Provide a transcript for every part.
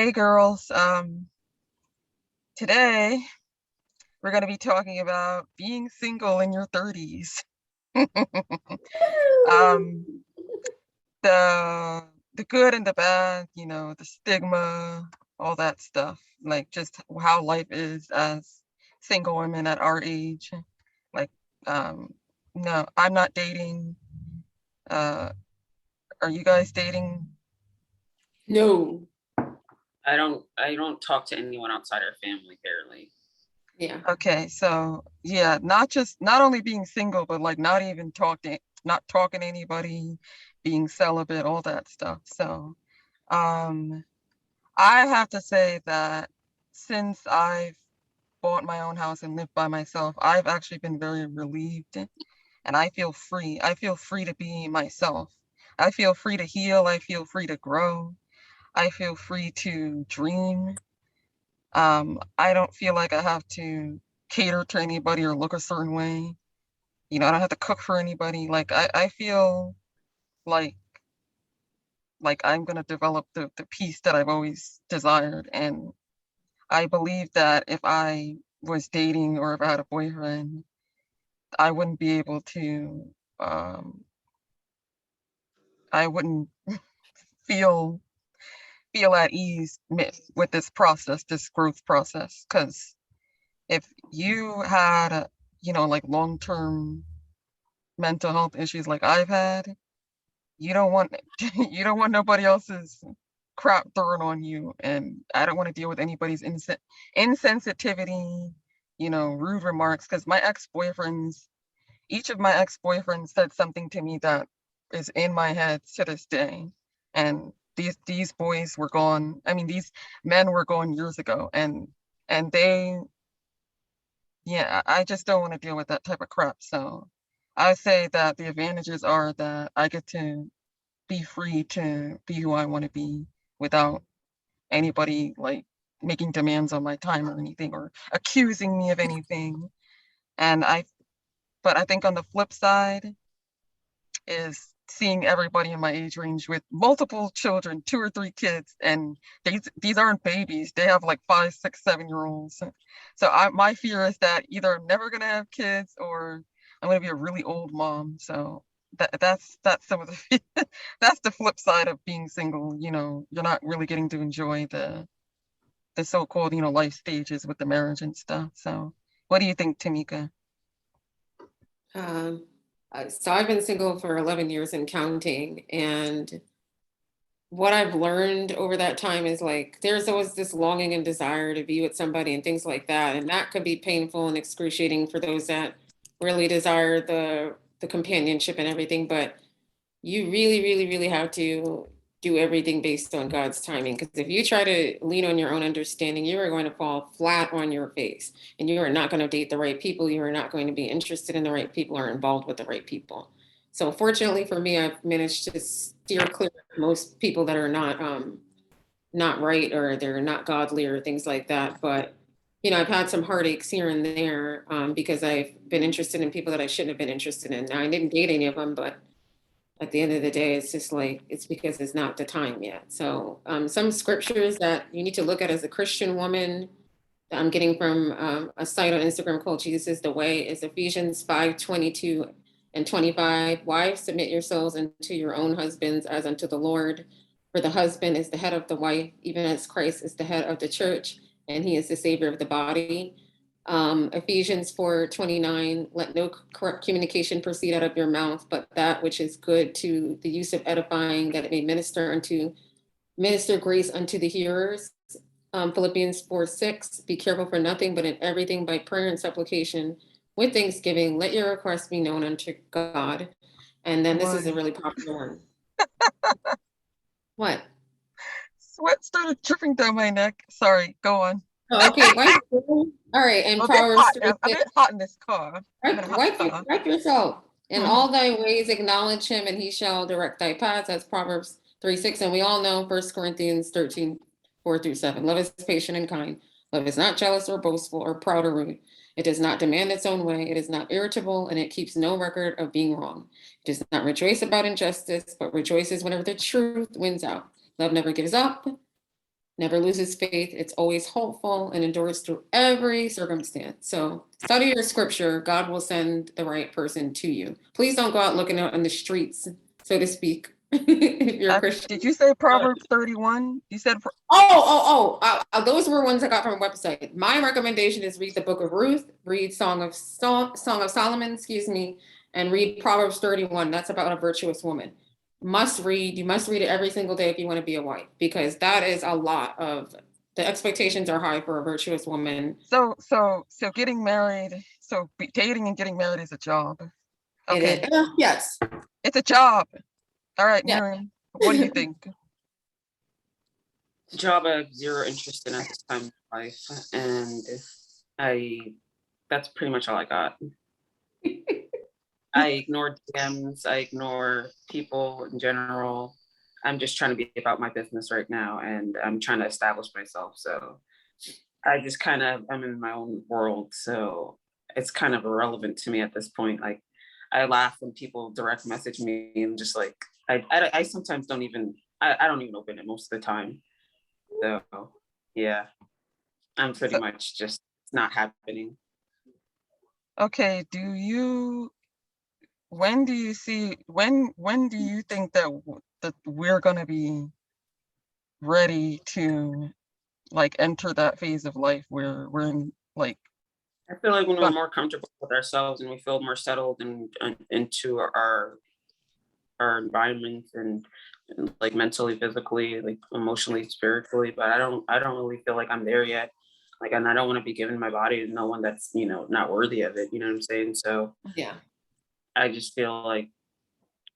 Hey girls, today we're going to be talking about being single in your 30s. Um, the the good and the bad, the stigma, all that stuff, like just how life is as single women at our age. Like, um, no, I'm not dating. Uh, are you guys dating? No. I don't talk to anyone outside our family barely. Yeah. Okay, so yeah, not only being single, but like not talking to anybody, being celibate, all that stuff. So, um, I have to say that since I've bought my own house and lived by myself, I've actually been very relieved and I feel free. I feel free to be myself. I feel free to heal. I feel free to grow. I feel free to dream. I don't feel like I have to cater to anybody or look a certain way. I don't have to cook for anybody. Like I feel like like I'm gonna develop the peace that I've always desired. And I believe that if I was dating or if I had a boyfriend, I wouldn't be able to I wouldn't feel feel at ease with this process, this growth process. Because if you had like long-term mental health issues like I've had, you don't want you don't want nobody else's crap thrown on you. And I don't want to deal with anybody's insensitivity, rude remarks. Because each of my ex-boyfriends said something to me that is in my head to this day. And these boys were gone. I mean, these men were gone years ago, and they, yeah, I just don't want to deal with that type of crap. So I say that the advantages are that I get to be free to be who I want to be without anybody like making demands on my time or anything or accusing me of anything. And but I think on the flip side is seeing everybody in my age range with multiple children, 2 or 3 kids, and these aren't babies. They have like 5, 6, 7 year olds. So my fear is that either I'm never gonna have kids or I'm gonna be a really old mom. So that's some of the that's the flip side of being single. You're not really getting to enjoy the so-called, life stages with the marriage and stuff. So what do you think, Tamika? Um, so I've been single for 11 years and counting. And what I've learned over that time is like there's always this longing and desire to be with somebody and things like that. And that could be painful and excruciating for those that really desire the companionship and everything. But you really, really, really have to do everything based on God's timing. Because if you try to lean on your own understanding, you are going to fall flat on your face and you are not going to date the right people. You are not going to be interested in the right people or involved with the right people. So fortunately for me, I've managed to steer clear of most people that are not right or they're not godly or things like that. But I've had some heartaches here and there because I've been interested in people that I shouldn't have been interested in. Now I didn't date any of them, but at the end of the day, it's just like it's because it's not the time yet. So some scriptures that you need to look at as a Christian woman that I'm getting from a site on Instagram called Jesus is the Way is Ephesians 5:22 and 25. Wives, submit yourselves unto your own husbands as unto the Lord. For the husband is the head of the wife, even as Christ is the head of the church, and he is the savior of the body. Ephesians 4:29, let no corrupt communication proceed out of your mouth, but that which is good to the use of edifying, that it may minister grace unto the hearers. Philippians 4:6, be careful for nothing, but in everything by prayer and supplication with thanksgiving, let your requests be known unto God. And then this is a What? really popular one. What? Sweat started dripping down my neck. Sorry, go on. Oh, okay. All right. And I'm a bit Proverbs hot. 3, I'm a bit hot in this car. I'm in a hot car. wipe yourself. In Mhm. all thy ways acknowledge him, and he shall direct thy paths. That's Proverbs 3:6. And we all know 1 Corinthians 13:4-7. Love is patient and kind. Love is not jealous or boastful or proud or rude. It does not demand its own way. It is not irritable, and it keeps no record of being wrong. It does not rejoice about injustice, but rejoices whenever the truth wins out. Love never gives up, never loses faith. It's always hopeful and endures through every circumstance. So study your scripture. God will send the right person to you. Please don't go out looking out on the streets, so to speak, if you're a Christian. Did you say Proverbs 31? You said Those were ones I got from a website. My recommendation is read the Book of Ruth, read Song of Solomon, and read Proverbs 31. That's about a virtuous woman. Must read. You must read it every single day if you want to be a wife, because that is a lot of, the expectations are high for a virtuous woman. So getting married, dating and getting married is a job. Okay. Yes. It's a job. All right, Yeah. Miriam, what do you think? Job I have zero interest in at this time in life, and that's pretty much all I got. I ignore DMs, I ignore people in general. I'm just trying to be about my business right now, and I'm trying to establish myself. So I just I'm in my own world. So it's kind of irrelevant to me at this point. Like, I laugh when people direct message me, and just like, I sometimes don't even open it most of the time. So yeah, I'm pretty much just, it's not happening. Okay, when do you think that we're gonna be ready to like enter that phase of life where we're in like, I feel like when we're more comfortable with ourselves and we feel more settled into our environment, and like mentally, physically, like emotionally, spiritually, but I don't really feel like I'm there yet. Like, and I don't want to be giving my body to no one that's, not worthy of it. You know what I'm saying? So Yeah. I just feel like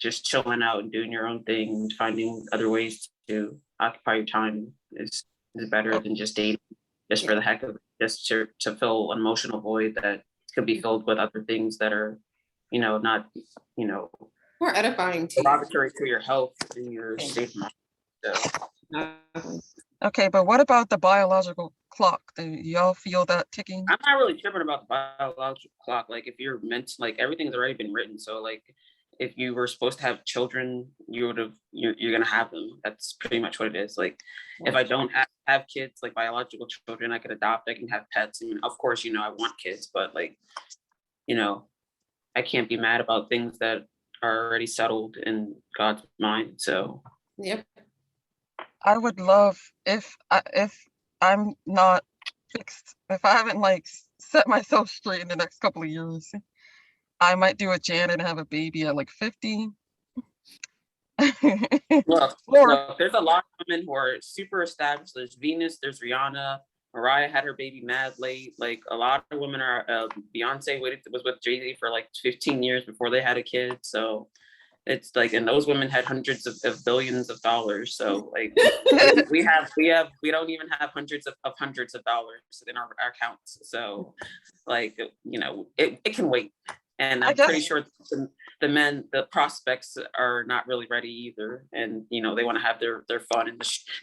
just chilling out and doing your own thing, finding other ways to occupy your time is better than just dating, just for the heck of it, just to fill an emotional void that could be filled with other things that are, not, More edifying to derogatory to your health and your state of mind. So. Okay, but what about the biological clock? Do y'all feel that ticking? I'm not really tripping about the biological clock. Like, if you're meant, like, everything's already been written. So, like, if you were supposed to have children, you're gonna have them. That's pretty much what it is. Like, if I don't have kids, like biological children, I could adopt. I can have pets. I mean, of course, I want kids, but like, I can't be mad about things that are already settled in God's mind. So. Yep. I would love if I'm not fixed, if I haven't like set myself straight in the next couple of years, I might do a Janet and have a baby at like 50. Look, there's a lot of women who are super established. There's Venus, there's Rihanna. Mariah had her baby mad late. Like, a lot of women are, Beyonce was with Jay-Z for like 15 years before they had a kid. So it's like, and those women had hundreds of billions of dollars. So like, we don't even have hundreds of dollars in our accounts. So like, it can wait. And I'm pretty sure the prospects are not really ready either. And, they want to have their fun in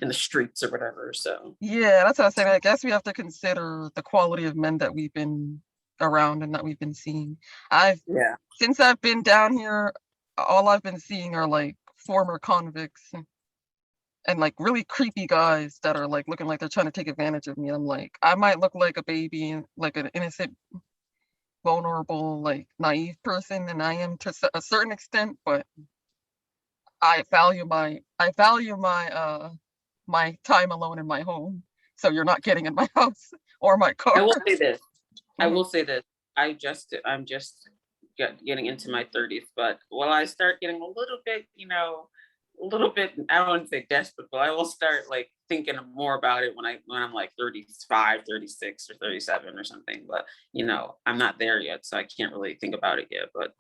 the streets or whatever. So. Yeah, that's what I was saying. I guess we have to consider the quality of men that we've been around and that we've been seeing. Since I've been down here, all I've been seeing are like former convicts and like really creepy guys that are like looking like they're trying to take advantage of me. I'm like, I might look like a baby, like an innocent, vulnerable, like naive person, and I am to a certain extent, but I value my my time alone in my home. So you're not getting in my house or my car. I will say this. I'm just getting into my 30s, but while I start getting a little bit, I don't want to say desperate, but I will start like thinking more about it when I'm like 35, 36 or 37 or something. But I'm not there yet, so I can't really think about it yet. But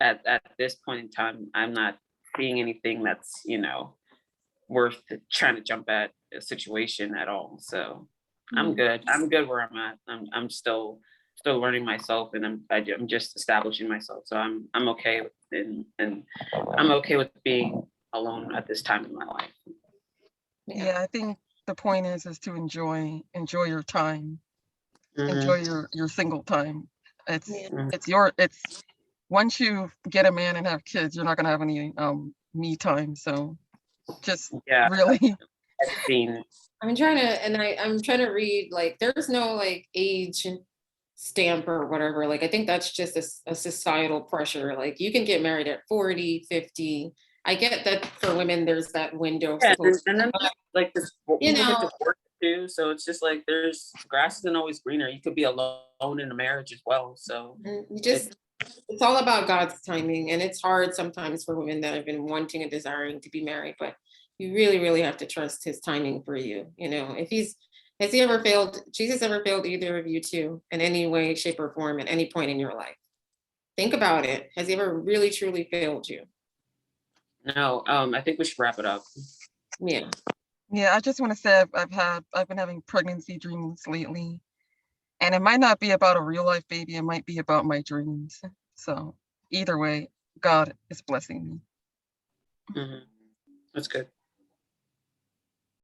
at this point in time, I'm not seeing anything that's worth trying to jump at a situation at all. So I'm good where I'm at. I'm still learning myself, and I'm just establishing myself. So I'm okay with and I'm okay with being alone at this time in my life. Yeah, I think the point is to enjoy your time. Enjoy your single time. It's once you get a man and have kids, you're not gonna have any me time. So just really I've seen I'm trying to, and I'm trying to read, like, there's no like age stamp or whatever. Like, I think that's just a societal pressure. Like, you can get married at 40, 50. I get that for women, there's that window. Yeah, Supposed and then like this, you people get know, divorced too, so it's just like there's grass isn't always greener. You could be alone in a marriage as well. So and you it, just, it's all about God's timing. And it's hard sometimes for women that have been wanting and desiring to be married, but you really, really have to trust his timing for you. You know, if has he ever failed, Jesus ever failed either of you two in any way, shape, or form at any point in your life? Think about it. Has he ever really, truly failed you? no, I think we should wrap it up. Yeah. Yeah, I just want to say I've been having pregnancy dreams lately, and it might not be about a real life baby. It might be about my dreams. So either way, God is blessing me. Mhm. That's good.